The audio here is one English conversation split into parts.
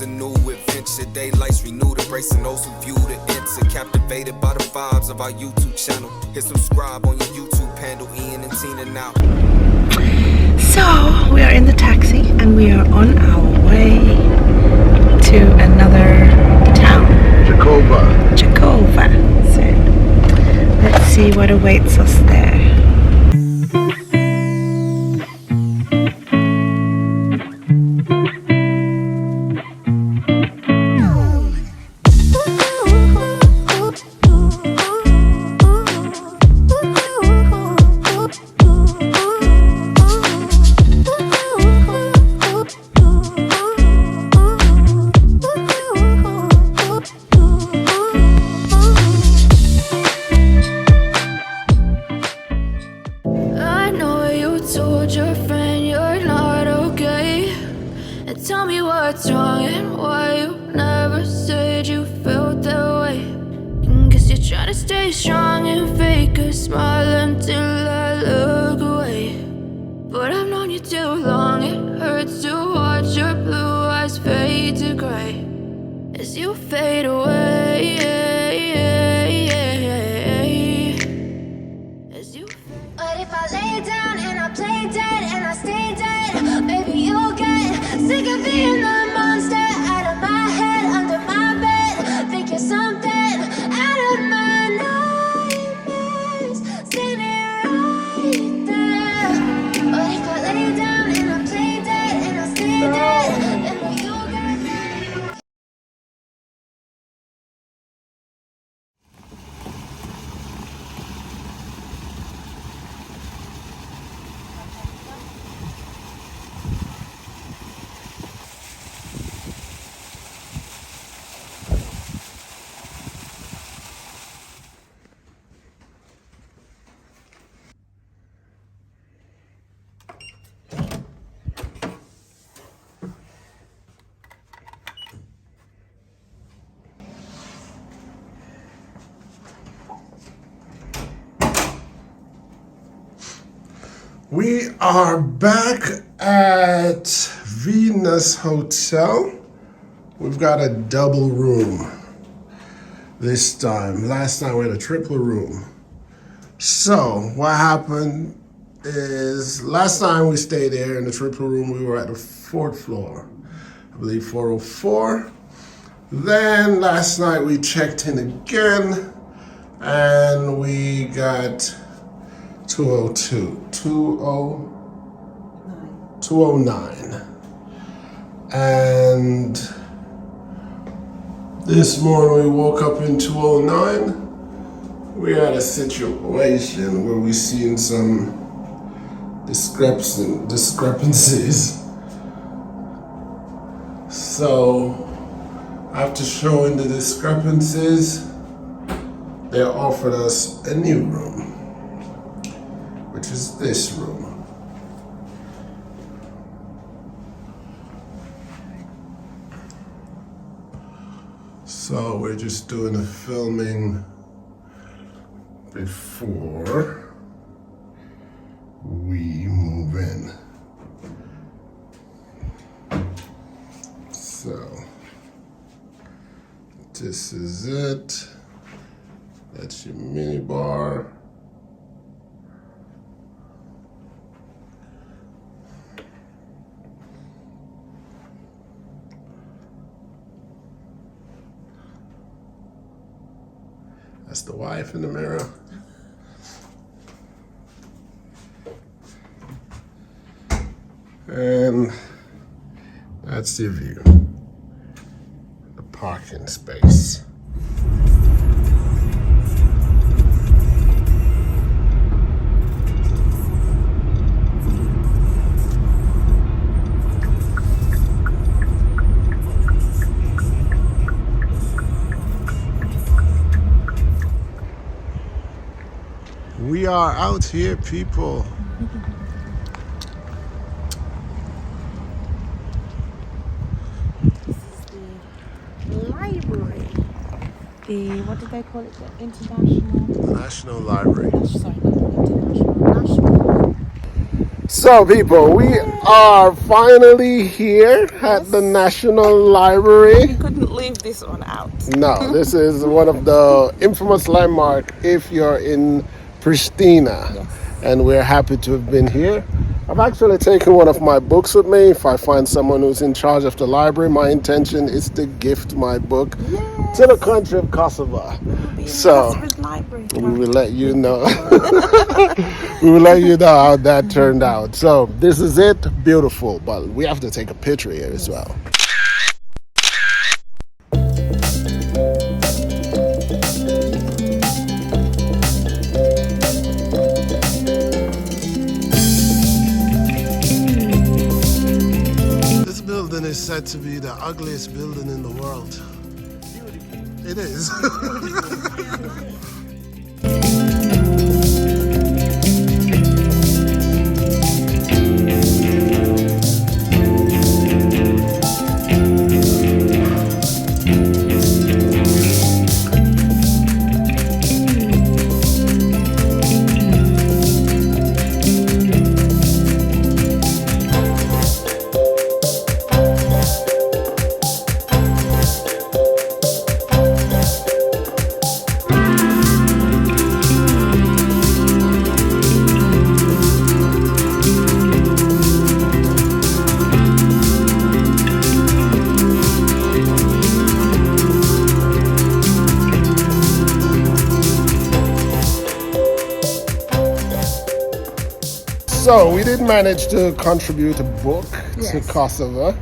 a new adventure. Daylights renewed, embracing those who view the enter. Captivated by the vibes of our YouTube channel. Hit subscribe on your YouTube handle, Ian and Tina now. So we are in the taxi and we are on our way to another town. Gjakova. So let's see what awaits us there. Tell me what's wrong and why you never said you felt that way. Guess you're trying to stay strong and fake a smile until I look away. But I've known you too long, it hurts to watch your blue eyes fade to gray as you fade away. But if I lay down and I play dead and I stay dead, maybe you'll get sick of being the monster out of my head, under my bed. Think you're something out of my nightmares, standing right there. But if I lay down and I play dead and I stay dead, then maybe you'll get. We are back at Venus Hotel. We've got a double room this time. Last time we had a triple room. So what happened is last time we stayed there in the triple room, we were at the fourth floor, I believe 404. Then last night we checked in again and we got 209. And this morning we woke up in 209. We had a situation where we seen some discrepancies. So after showing the discrepancies, they offered us a new room, which is this room. So we're just doing the filming before we move in. So this is it. That's your mini bar. That's the wife in the mirror. And that's the view. The parking space. We are out here, people. This is the library. The, what did they call it? The International... National Library. Sorry, not international. National. So, people, we are finally here at the National Library. We couldn't leave this one out. No, this is one of the infamous landmarks if you're in Pristina. Yes. And we're happy to have been here. I've actually taken one of my books with me. If I find someone who's in charge of the library, my intention is to gift my book to the country of Kosovo. So we will let you know. We will let you know how that turned out. So this is it. Beautiful. But we have to take a picture here as well. This building is said to be the ugliest building in the world. It is. So we did manage to contribute a book to Yes. Kosovo.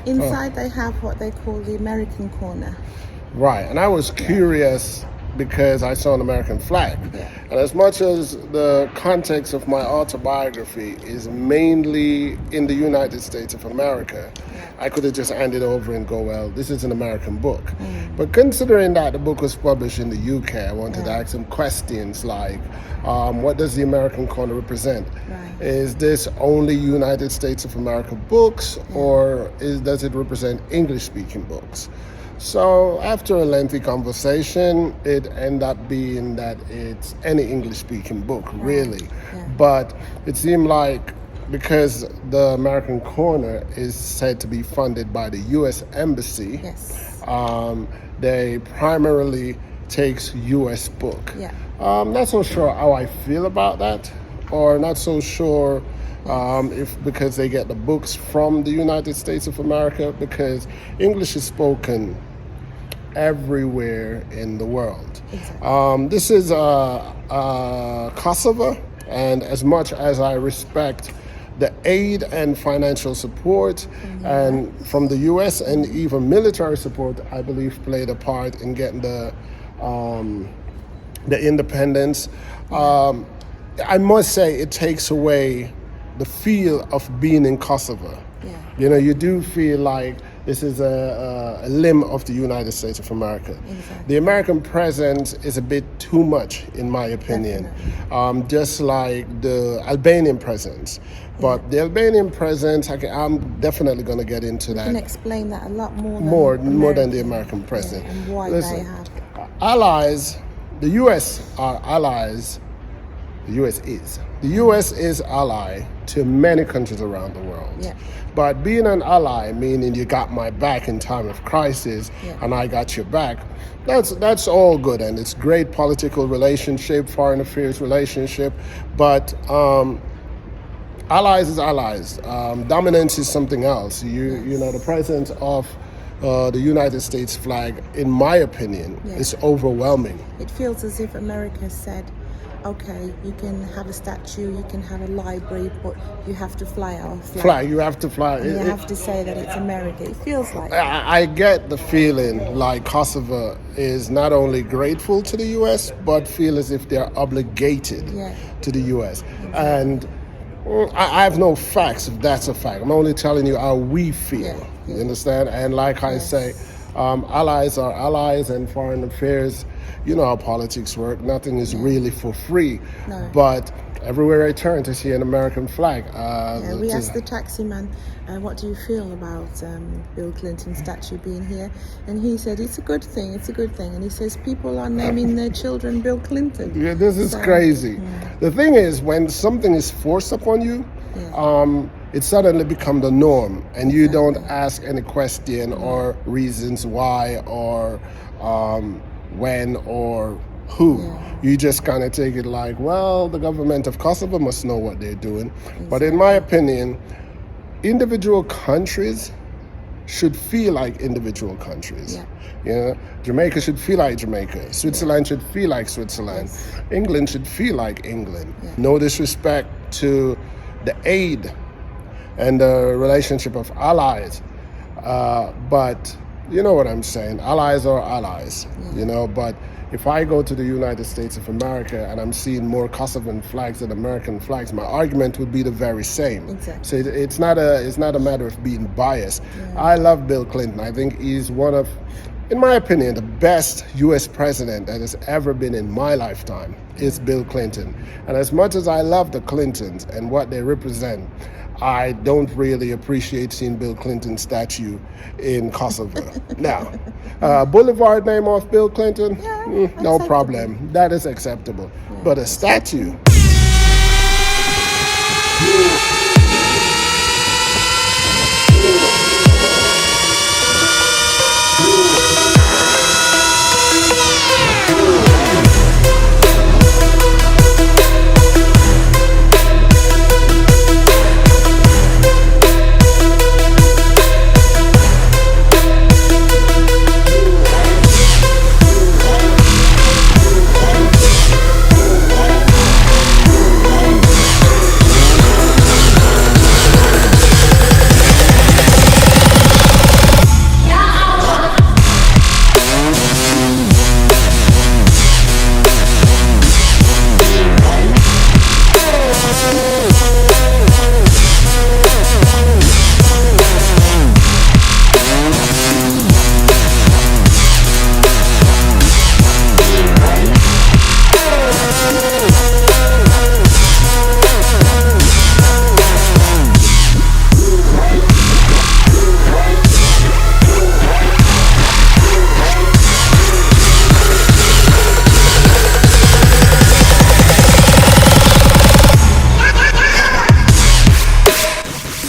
Inside they have what they call the American corner. Right, and I was curious because I saw an American flag. Yeah. And as much as the context of my autobiography is mainly in the United States of America, I could have just handed over and go, well, this is an American book. But considering that the book was published in the UK, I wanted to ask some questions like, what does the American corner represent? Right. Is this only United States of America books, or does it represent English-speaking books? So after a lengthy conversation, it ended up being that it's any English-speaking book, really. Yeah. But it seemed like because the American Corner is said to be funded by the U.S. Embassy, Yes. they primarily takes U.S. book. Yeah. Not so sure how I feel about that, or not so sure if because they get the books from the United States of America, because English is spoken everywhere in the world. Exactly. This is Kosovo, and as much as I respect the aid and financial support and from the U.S. and even military support, I believe played a part in getting the independence. I must say it takes away the feel of being in Kosovo. Yeah. You know, you do feel like this is a limb of the United States of America. Exactly. The American presence is a bit too much, in my opinion, just like the Albanian presence. But the Albanian presence, I'm definitely going to get into You that. can explain that a lot more Than the American presence. Yeah, and why Listen, they have. Allies, the U.S. are allies. The U.S. is. The U.S. is ally to many countries around the world. Yeah. But being an ally, meaning you got my back in time of crisis, Yeah. and I got your back, that's all good, and it's great political relationship, foreign affairs relationship. But allies is allies. Dominance is something else. You know, the presence of the United States flag, in my opinion, is overwhelming. It feels as if America said, okay, you can have a statue, you can have a library, but you have to fly our flag. You have to fly. And you have to say that it's America. It feels like I get the feeling like Kosovo is not only grateful to the U.S., but feel as if they're obligated to the U.S. And I have no facts if that's a fact. I'm only telling you how we feel. You understand? And like I say, allies are allies, and foreign affairs, you know how politics work. Nothing is really for free. No. But everywhere I turn to see an American flag. we asked the taxi man, what do you feel about Bill Clinton's statue being here? And he said, it's a good thing, it's a good thing. And he says, people are naming their children Bill Clinton. Yeah, this is crazy. The thing is, when something is forced upon you, it suddenly become the norm, and you don't ask any question or reasons why or when or who. You just kind of take it like, well, the government of Kosovo must know what they're doing. But in my opinion, individual countries should feel like individual countries. Jamaica should feel like Jamaica. Switzerland should feel like Switzerland. England should feel like England. No disrespect to the aid and the relationship of allies, but you know what I'm saying. Allies are allies, but if I go to the United States of America and I'm seeing more Kosovan flags than American flags, my argument would be the very same. Exactly. So it's not a matter of being biased. I love Bill Clinton. I think he's one of, in my opinion, the best U.S. president that has ever been in my lifetime is Bill Clinton. And as much as I love the Clintons and what they represent, I don't really appreciate seeing Bill Clinton's statue in Kosovo. Now, boulevard name of Bill Clinton, no problem. That is acceptable. But a statue.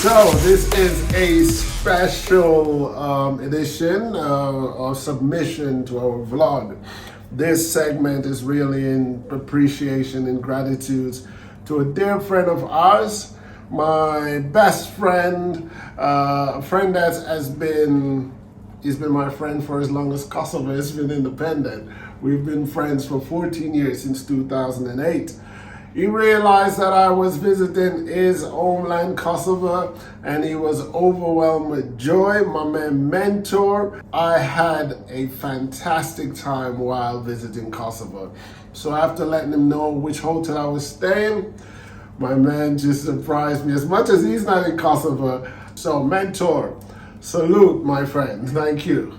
So this is a special edition or submission to our vlog. This segment is really in appreciation and gratitude to a dear friend of ours, my best friend, a friend that he's been my friend for as long as Kosovo has been independent. We've been friends for 14 years, since 2008. He realized that I was visiting his homeland, Kosovo, and he was overwhelmed with joy. My man Mentor, I had a fantastic time while visiting Kosovo. So after letting him know which hotel I was staying, my man just surprised me as much as he's not in Kosovo. So Mentor, salute, my friend. Thank you.